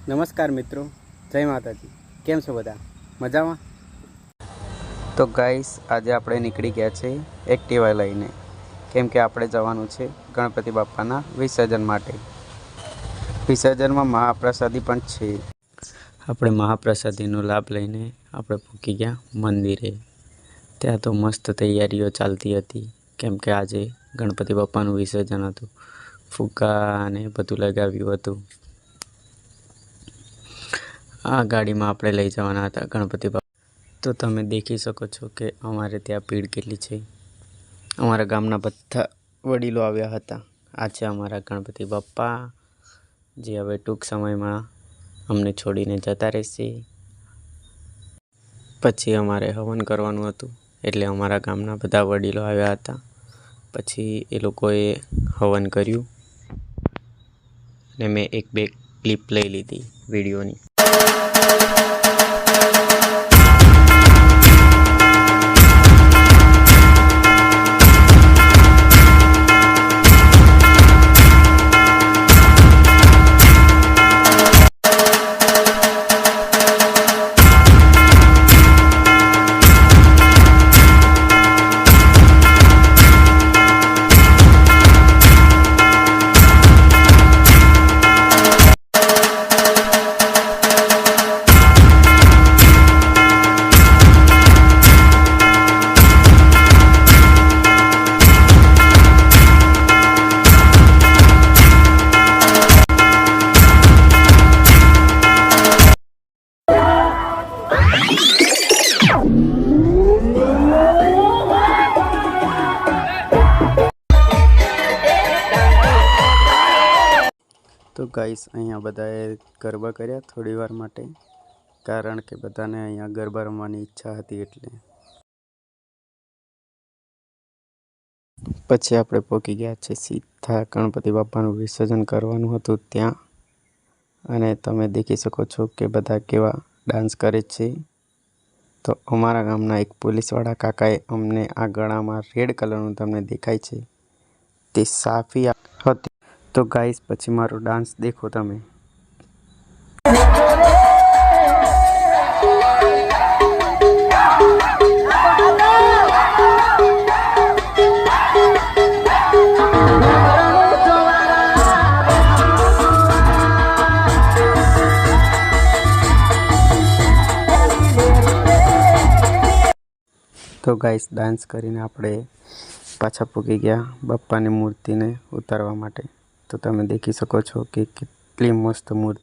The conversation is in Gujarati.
નમસ્કાર મિત્રો, જય માતાજી। કેમ છો બધા? મજામાં? તો ગાઈસ, આજે આપણે નીકળી ગયા છે એક્ટિવા લઈને, કેમ કે આપણે જવાનું છે ગણપતિ બાપાના વિસર્જન માટે। વિસર્જનમાં મહાપ્રસાદી પણ છે। આપણે મહાપ્રસાદીનો લાભ લઈને આપણે પહોંચી ગયા મંદિરે। ત્યાં તો મસ્ત તૈયારીઓ ચાલતી હતી, કેમ કે આજે ગણપતિ બાપાનું વિસર્જન હતું। ફુગ્ગા અને બધું લગાવ્યું હતું। આ ગાડીમાં આપણે લઈ જવાના હતા ગણપતિ બાપા। તો તમે દેખી શકો છો કે અમારે ત્યાં ભીડ કેટલી છે। અમારા ગામના બધા વડીલો આવ્યા હતા। આ છે અમારા ગણપતિ બાપા, જે હવે ટૂંક સમયમાં અમને છોડીને જતા રહેશે। પછી અમારે હવન કરવાનું હતું, એટલે અમારા ગામના બધા વડીલો આવ્યા હતા। પછી એ લોકોએ હવન કર્યું અને મેં એક બે ક્લિપ લઈ લીધી વિડીયોની। તો ગાઈસ, અહીંયા બધાએ ગરબા કર્યા થોડી વાર માટે, કારણ કે બધાને અહીંયા ગરબા રમવાની ઈચ્છા હતી એટલે। પછી આપણે પહોંચી ગયા છે સીધા ગણપતિ બાપાનું વિસર્જન કરવાનું હતું ત્યાં, અને તમે દેખી શકો છો કે બધા કેવા ડાન્સ કરે છે। તો અમારા ગામના એક પોલીસવાળા કાકાએ અમને આ ગળામાં રેડ કલરનું તમને દેખાય છે તે સાફી હતી। તો ગાઈસ, પછી મારો ડાન્સ દેખો તમે। તો ગાઈસ, ડાન્સ કરીને આપણે પાછા પહોંચી ગયા બાપ્પાની મૂર્તિને ઉતારવા માટે। તો તમે દેખી શકો છો કે કેટલી મસ્ત મૂર્તિ